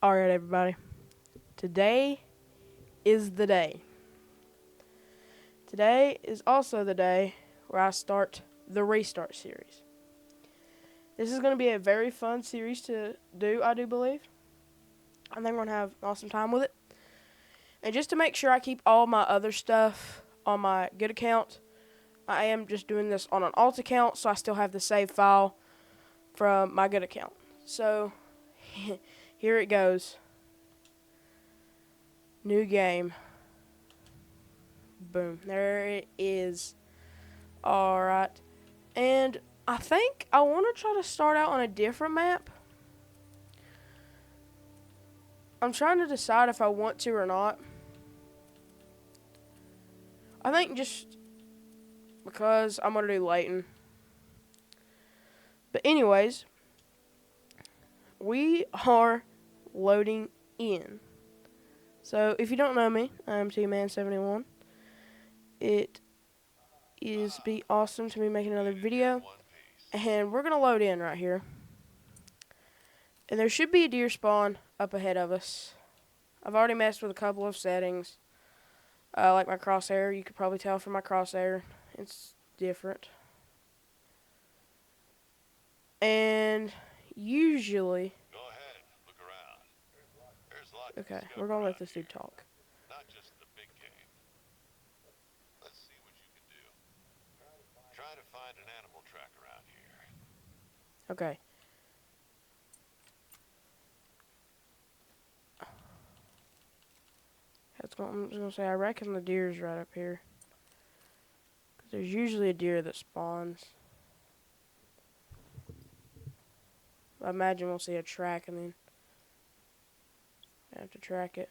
Alright, everybody. Today is the day. Today is also the day where I start the Restart series. This is going to be a very fun series to do, I do believe. I think we're going to have an awesome time with it. And just to make sure I keep all my other stuff on my good account, I am just doing this on an alt account, so I still have the save file from my good account. So, here it goes. New game. Boom. There it is. Alright. And I think I want to try to start out on a different map. I'm trying to decide if I want to or not. I think just because I'm going to do Layton. But anyways, we are loading in. So if you don't know me, I'm TMan71. It is be awesome to be making another video. And we're going to load in right here. And there should be a deer spawn up ahead of us. I've already messed with a couple of settings. Like my crosshair, you could probably tell from my crosshair. It's different. And usually... Go ahead, look around. There's lots Okay, we're going to let this dude talk. Not just the big game. Let's see what you can do. Try to find an animal track around here. Okay. I'm just going to say, I reckon the deer's right up here. 'Cause there's usually a deer that spawns. I imagine we'll see a track and then I have to track it.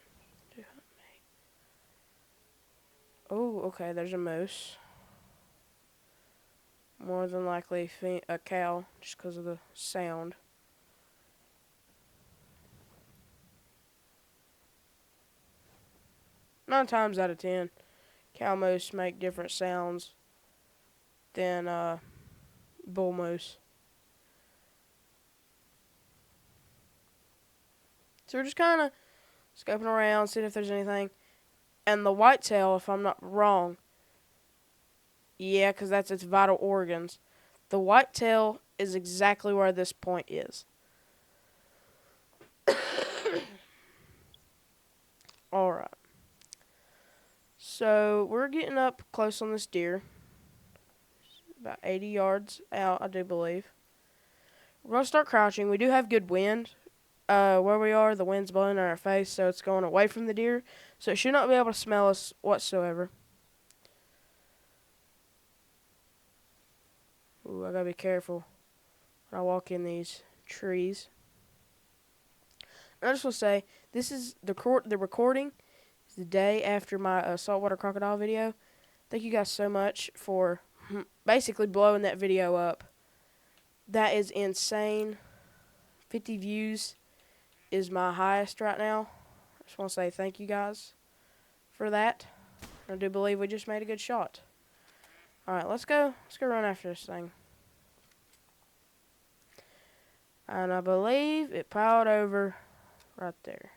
Oh, okay, there's a moose. More than likely a cow, just because of the sound. Nine times out of 10, cow moose make different sounds than bull moose. So we're just kind of scoping around, seeing if there's anything. And the whitetail, if I'm not wrong, yeah, because that's its vital organs. The whitetail is exactly where this point is. Alright. So, we're getting up close on this deer. About 80 yards out, I do believe. We're going to start crouching. We do have good wind. Where we are, the wind's blowing in our face, so it's going away from the deer. So it should not be able to smell us whatsoever. Ooh, I gotta be careful when I walk in these trees. And I just want to say, this is the recording is the day after my saltwater crocodile video. Thank you guys so much for basically blowing that video up. That is insane. 50 views is my highest right now. I just want to say thank you guys for that. I do believe we just made a good shot. Alright, let's go run after this thing. And I believe it piled over right there.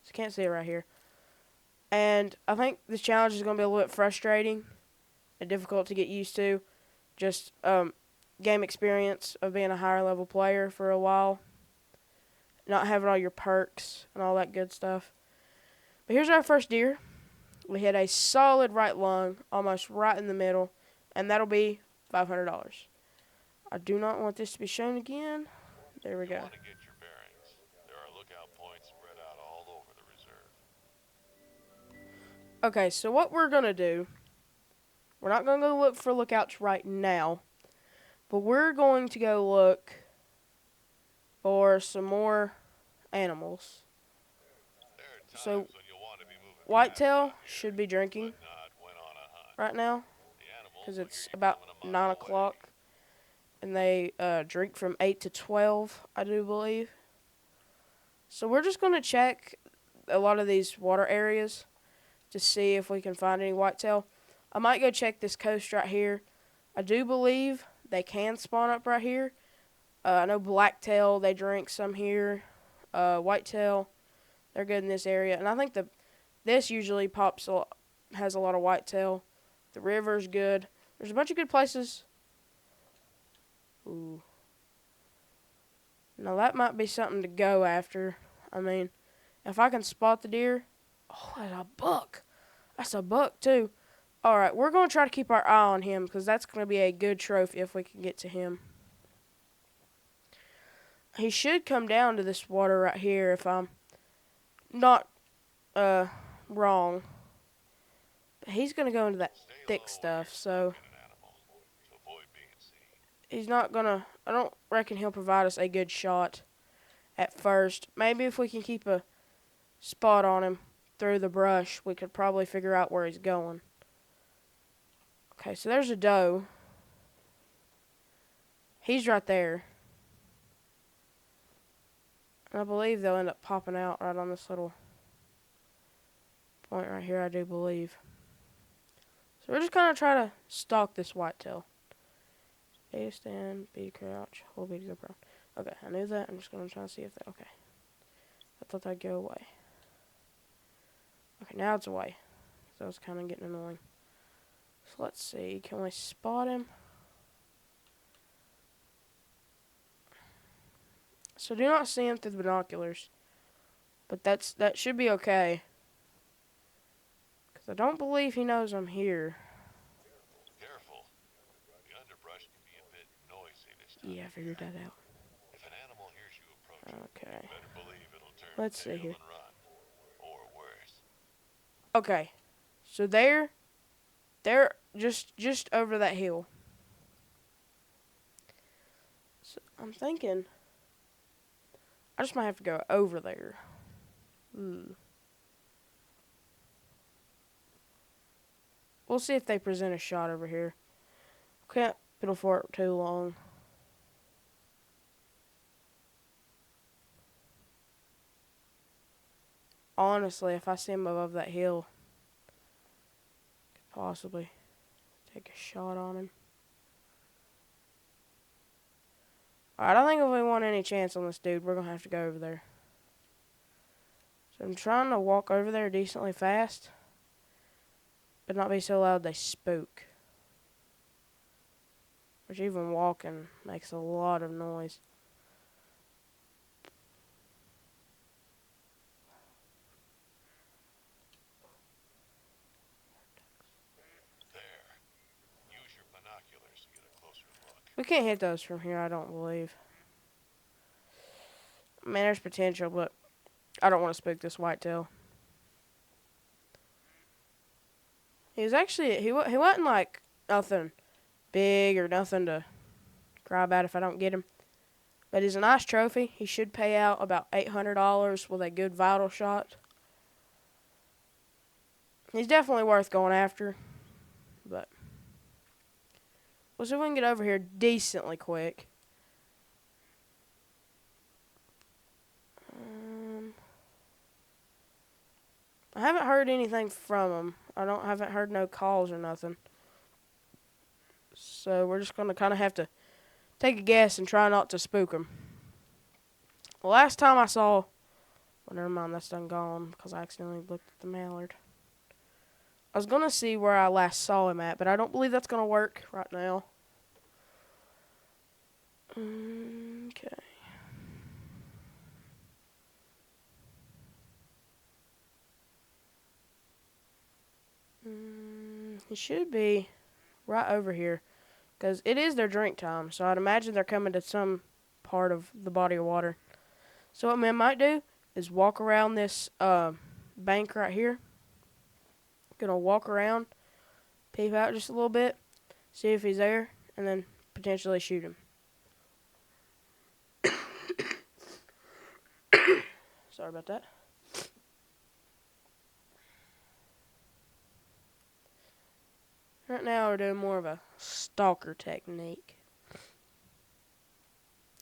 So can't see it right here. And I think this challenge is going to be a little bit frustrating and difficult to get used to. Just game experience of being a higher level player for a while. Not having all your perks and all that good stuff. But here's our first deer. We hit a solid right lung, almost right in the middle, and that'll be $500. I do not want this to be shown again. There we go. You want to get your bearings. There are lookout points spread out all over the reserve. Okay, so what we're going to do, we're not going to go look for lookouts right now, but we're going to go look for some more animals. So whitetail should be drinking right now because it's about 9 o'clock and they drink from 8 to 12, I do believe. So we're just going to check a lot of these water areas to see if we can find any whitetail. I might go check this coast right here. I do believe they can spawn up right here. I know blacktail, they drink some here. whitetail. They're good in this area, and I think this usually has a lot of whitetail. The river's good. There's a bunch of good places. Ooh. Now that might be something to go after. I mean, if I can spot the deer. Oh, that's a buck. That's a buck too. Alright, we're going to try to keep our eye on him because that's going to be a good trophy if we can get to him. He should come down to this water right here if I'm not wrong. But he's going to go into that thick stuff, so he's not going to... I don't reckon he'll provide us a good shot at first. Maybe if we can keep a spot on him through the brush, we could probably figure out where he's going. Okay, so there's a doe. He's right there. And I believe they'll end up popping out right on this little point right here, I do believe. So we're just going to try to stalk this whitetail. A to stand, B to crouch, hold B to go prone. Okay, I knew that. I'm just going to try to see if that... Okay. I thought that'd go away. Okay, now it's away. That was kind of getting annoying. So let's see. Can we spot him? So do not see him through the binoculars. But that should be okay. Because I don't believe he knows I'm here. Careful. The underbrush can be a bit noisy this time. Yeah, I figured that out. If an animal hears you approaching, Okay. you better believe it'll turn Let's see tail here. and run. Or worse. Okay. So they're just over that hill. So I'm thinking I just might have to go over there. We'll see if they present a shot over here. Can't fiddle for it too long. Honestly, if I see him above that hill, could possibly take a shot on him. Alright, I don't think if we want any chance on this dude, we're going to have to go over there. So I'm trying to walk over there decently fast, but not be so loud they spook. Which even walking makes a lot of noise. There. Use your binoculars to get a closer look. We can't hit those from here, I don't believe. I mean, there's potential, but I don't want to spook this whitetail. He was actually, he wasn't like nothing big or nothing to cry about if I don't get him. But he's a nice trophy. He should pay out about $800 with a good vital shot. He's definitely worth going after. But we'll see if we can get over here decently quick. I haven't heard anything from him. Haven't heard no calls or nothing. So we're just going to kind of have to take a guess and try not to spook him. The last time I saw... Well, never mind, that's done gone because I accidentally looked at the mallard. I was going to see where I last saw him at, but I don't believe that's going to work right now. Okay. He should be right over here because it is their drink time, so I'd imagine they're coming to some part of the body of water. So what I might do is walk around this bank right here. Gonna walk around, peep out just a little bit, see if he's there, and then potentially shoot him. Sorry about that. Right now we're doing more of a stalker technique.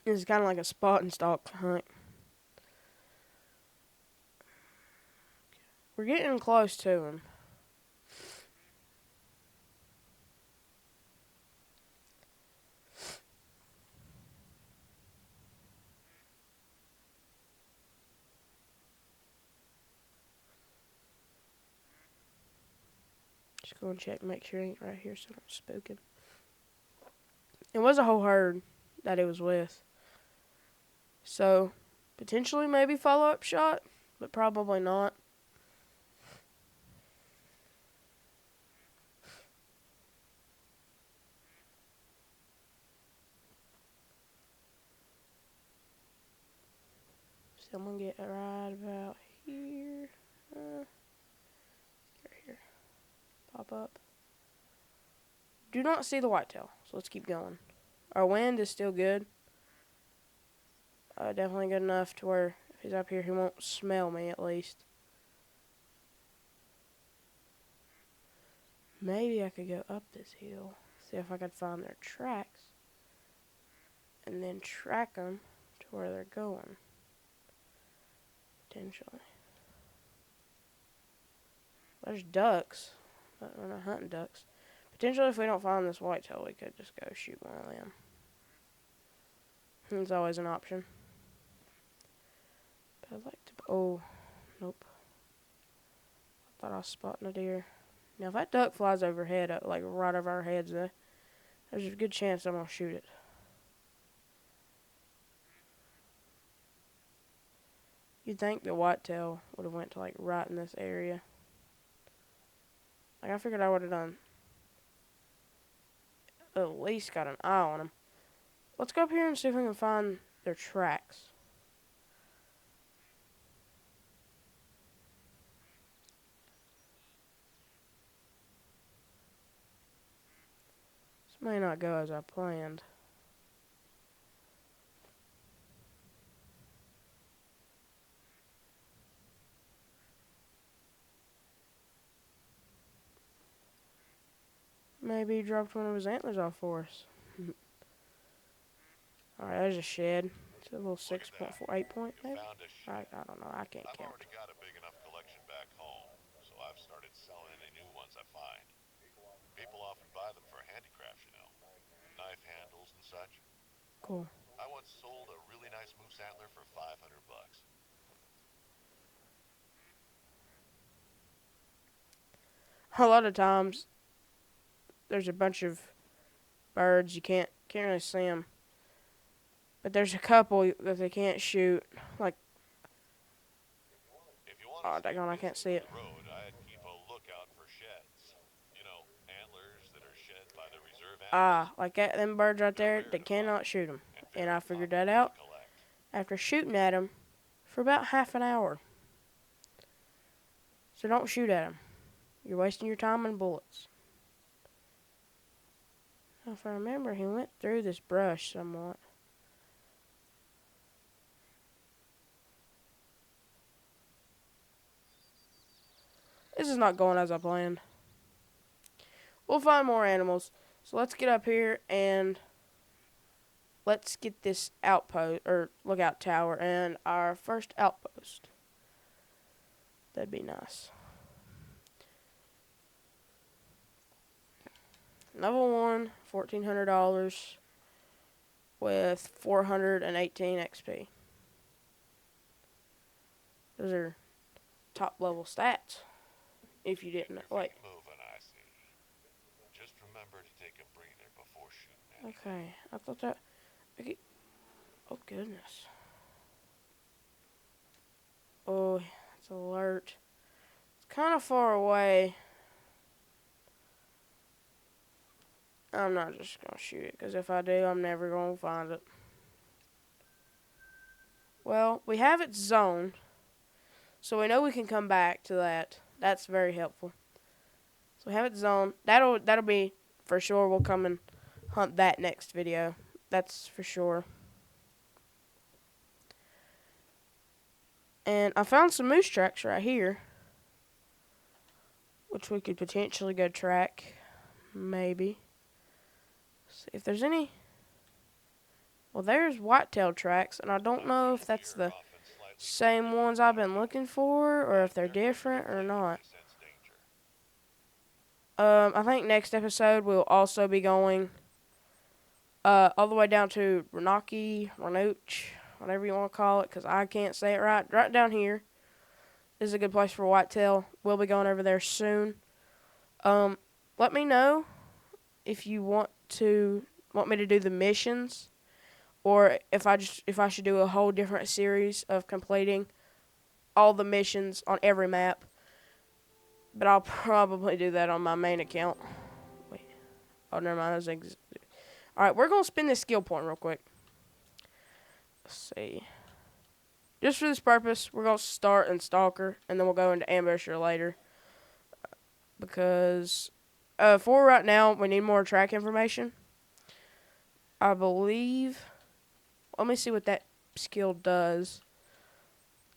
This is kind of like a spot and stalk hunt. We're getting close to him. Just go and check, make sure it ain't right here so I'm spooking. It was a whole herd that it was with. So, potentially maybe follow-up shot, but probably not. So I'm going to get right about here. Right here. Pop up. Do not see the whitetail, so let's keep going. Our wind is still good. Definitely good enough to where if he's up here, he won't smell me at least. Maybe I could go up this hill, see if I could find their tracks, and then track them to where they're going. Potentially. There's ducks, but we're not hunting ducks. Potentially, if we don't find this whitetail, we could just go shoot one of them. It's always an option. But I'd like to. Oh, nope. I thought I was spotting a deer. Now, if that duck flies overhead, like right over our heads, there's a good chance I'm gonna shoot it. You'd think the whitetail would have went to like right in this area. Like I figured I would have done at least got an eye on them. Let's go up here and see if we can find their tracks. This may not go as I planned. Maybe he dropped one of his antlers off for us. Alright, there's a shed. It's a little 6.4, 8 point maybe? Found a shed. I don't know, I can't I've count. already got a big enough collection back home, so I've started selling any new ones I find. People often buy them for handicrafts, you know. Knife handles and such. Cool. I once sold a really nice moose antler for $500. A lot of times, there's a bunch of birds, you can't really see them. But there's a couple that they can't shoot. Like, If you want oh, to daggone, I can't see it. road, I'd keep a lookout for sheds. You know, antlers that are shed by the reserve animals. Like that, them birds right there, they cannot shoot them. And I figured that out after shooting at them for about half an hour. So don't shoot at them. You're wasting your time and bullets. If I remember, he went through this brush somewhat. This is not going as I planned. We'll find more animals. So let's get up here and let's get this outpost, or lookout tower, and our first outpost. That'd be nice. Level 1, $1,400 with 418 XP. Those are top level stats. If you didn't know. Like, Moving, I see. Just remember to take a breather before shooting at okay, I thought that. Okay. Oh goodness. Oh, it's alert. It's kind of far away. I'm not just gonna shoot it, because if I do, I'm never gonna find it. Well, we have it zoned, so we know we can come back to that. That's very helpful. So we have it zoned. That'll be for sure. We'll come and hunt that next video. That's for sure. And I found some moose tracks right here, which we could potentially go track. Maybe. See if there's any. Well, there's whitetail tracks, and I don't know if that's the same ones I've been looking for, or if they're different or not. I think next episode we'll also be going all the way down to Renaki, Renooch, whatever you want to call it, because I can't say it right. Right down here is a good place for whitetail. We'll be going over there soon. Let me know if you want me to do the missions, or if I should do a whole different series of completing all the missions on every map. But I'll probably do that on my main account. Wait. Oh, never mind. Alright, we're going to spin this skill point real quick. Let's see. Just for this purpose, we're going to start in Stalker, and then we'll go into Ambusher later. Because for right now, we need more track information. I believe... Let me see what that skill does.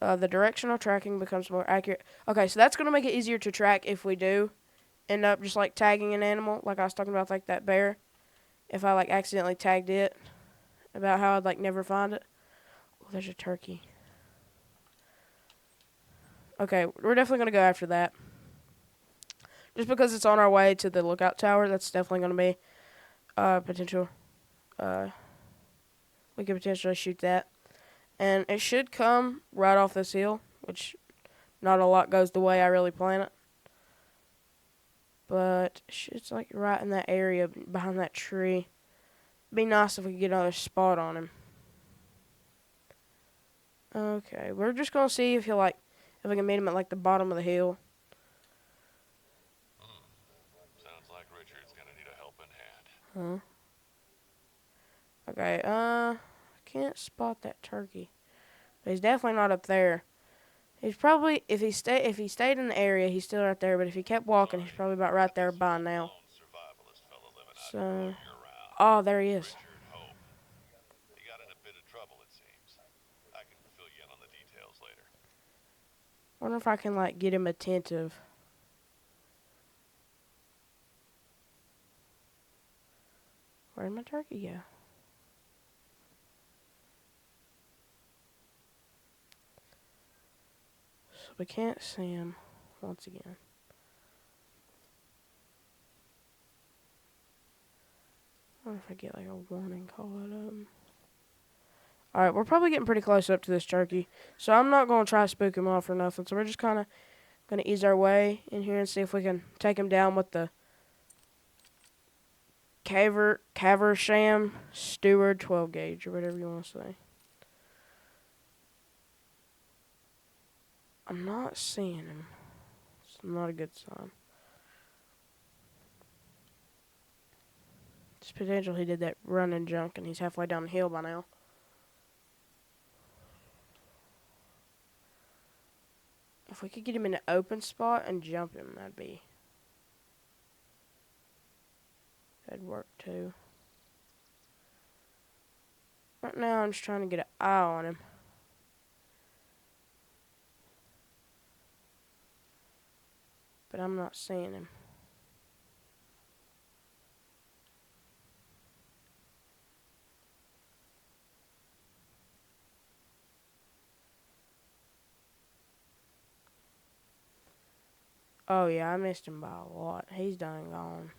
The directional tracking becomes more accurate. Okay, so that's going to make it easier to track if we do end up just, like, tagging an animal. Like I was talking about, like, that bear. If I, like, accidentally tagged it. About how I'd, like, never find it. Oh, there's a turkey. Okay, we're definitely going to go after that. Just because it's on our way to the lookout tower, that's definitely going to be potential. We could potentially shoot that. And it should come right off this hill, which not a lot goes the way I really plan it. But it's like right in that area behind that tree. It'd be nice if we could get another spot on him. Okay, we're just going to see if if we can meet him at like the bottom of the hill. Sounds like Richard's gonna need a helping hand. Huh? Okay, I can't spot that turkey. But he's definitely not up there. He's probably, if he stayed in the area, he's still right there. But if he kept walking, he's probably about right there by now. So, oh, there he is. He got in a bit of trouble, it seems. I can fill you in on the details later. Wonder if I can like get him attentive. Where'd my turkey go? So we can't see him once again. I wonder if I get like a warning call out of him. Alright, we're probably getting pretty close up to this turkey. So I'm not going to try to spook him off or nothing. So we're just kind of going to ease our way in here and see if we can take him down with the Caversham Steward 12 gauge or whatever you want to say. I'm not seeing him. It's not a good sign. It's potential he did that running junk and he's halfway down the hill by now. If we could get him in an open spot and jump him, that'd work too. Right now, I'm just trying to get an eye on him. But I'm not seeing him. Oh yeah, I missed him by a lot. He's done gone.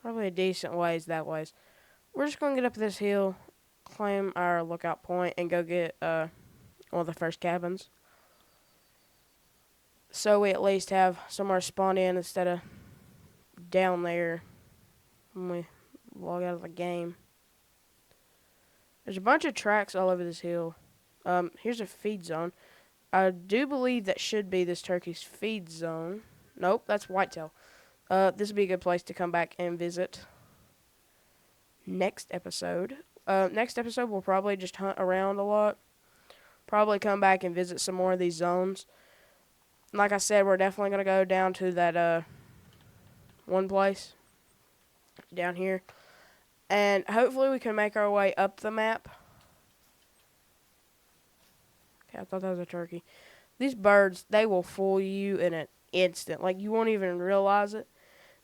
Probably a decent ways that ways. We're just going to get up this hill, claim our lookout point, and go get one of the first cabins. So we at least have somewhere to spawn in instead of down there when we log out of the game. There's a bunch of tracks all over this hill. Here's a feed zone. I do believe that should be this turkey's feed zone. Nope, that's whitetail. This would be a good place to come back and visit next episode. Next episode, we'll probably just hunt around a lot. Probably come back and visit some more of these zones. Like I said, we're definitely going to go down to that one place down here. And hopefully we can make our way up the map. Okay, I thought that was a turkey. These birds, they will fool you in an instant. Like, you won't even realize it.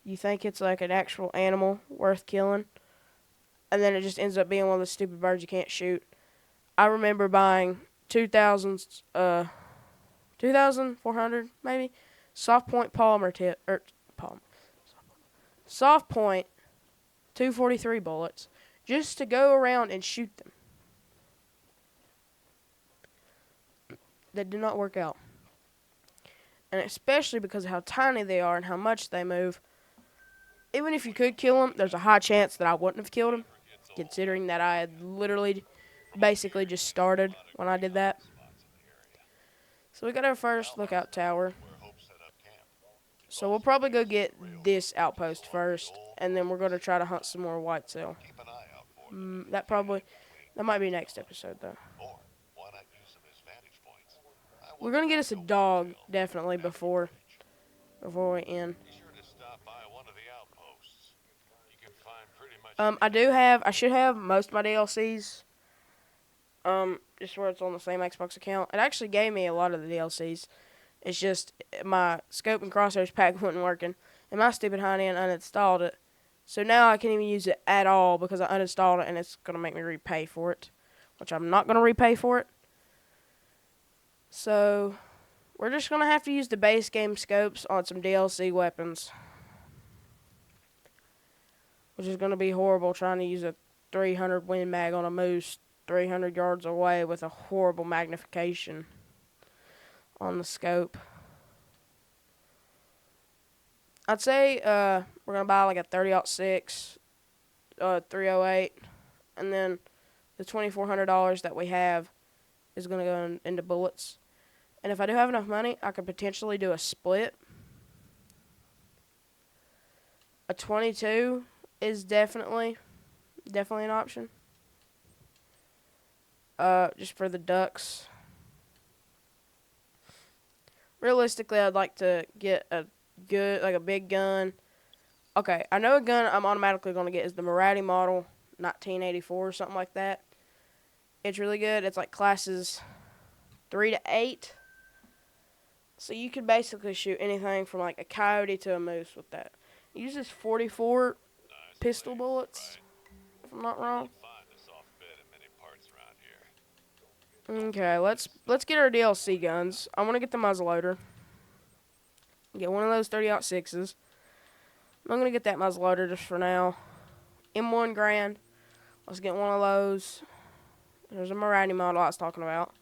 You think it's like an actual animal worth killing. And then it just ends up being one of those stupid birds you can't shoot. I remember buying 2,400 maybe soft point polymer tip soft point 243 bullets just to go around and shoot them. That did not work out. And especially because of how tiny they are and how much they move. Even if you could kill them, there's a high chance that I wouldn't have killed them, considering that I had literally basically just started when I did that. So we got our first lookout tower. So we'll probably go get this outpost first, and then we're going to try to hunt some more whitetail. That might be next episode, though. We're going to get us a dog, definitely, before we end. I should have most of my DLCs, just where it's on the same Xbox account. It actually gave me a lot of the DLCs. It's just my scope and crosshairs pack wasn't working, and my stupid honey uninstalled it. So now I can't even use it at all because I uninstalled it, and it's going to make me repay for it, which I'm not going to repay for it. So we're just going to have to use the base game scopes on some DLC weapons, which is going to be horrible trying to use a 300 Win Mag on a moose 300 yards away with a horrible magnification on the scope. I'd say we're going to buy like a 30-06, 308, and then the $2,400 that we have is going to go into bullets. And if I do have enough money, I could potentially do a split. A 22 is definitely an option. Just for the ducks. Realistically, I'd like to get a big gun. Okay, I know a gun I'm automatically going to get is the Marati model 1984 or something like that. It's really good. It's like classes 3 to 8. So you could basically shoot anything from like a coyote to a moose with that. It uses 44 pistol bullets, if I'm not wrong. Okay, let's get our DLC guns. I want to get the muzzleloader. Get one of those 30-06s. I'm gonna get that muzzleloader just for now. M1 Grand. Let's get one of those. There's a Marati model I was talking about.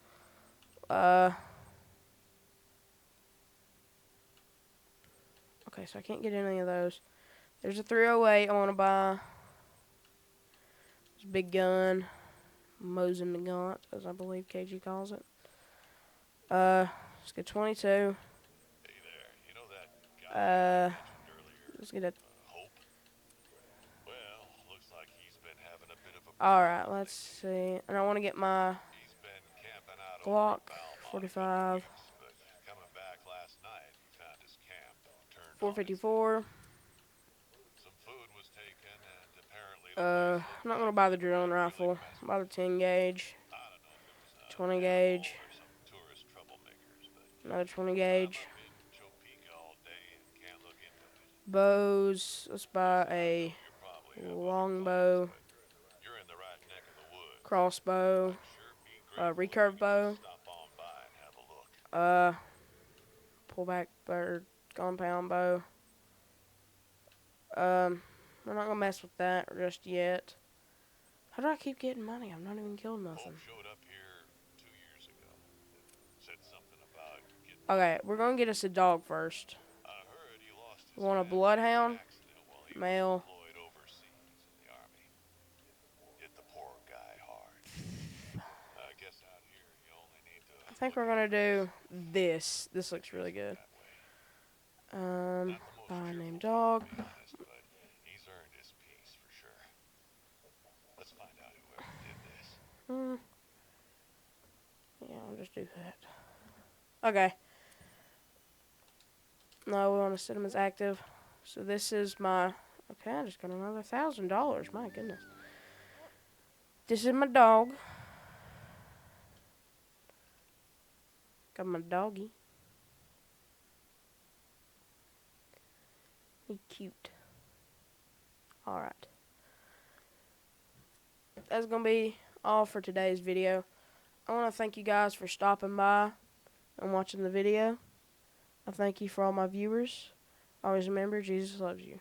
Okay, so I can't get any of those. There's a 308 I want to buy. It's a big gun. Mosin Nagant, as I believe KG calls it. Let's get 22. Let's get a... Alright, let's see. And I want to get my Glock 45. 454. I'm not going to buy the drilling rifle. I'll buy the 10 gauge. 20 gauge. Another 20 gauge. Bows. Let's buy a longbow. Crossbow. Recurve bow. Pullback bird. Compound bow. We're not gonna mess with that just yet. How do I keep getting money? I'm not even killing nothing. Okay, we're gonna get us a dog first. We want a bloodhound, male. I think we're gonna do this. This looks really good. Buy a named dog. Yeah, I'll just do that. Okay. No, we want to set him as active. So this is my... Okay, I just got another $1,000. My goodness. This is my dog. Got my doggy. He's cute. Alright. That's going to be all for today's video. I want to thank you guys for stopping by and watching the video. I thank you for all my viewers. Always remember, Jesus loves you.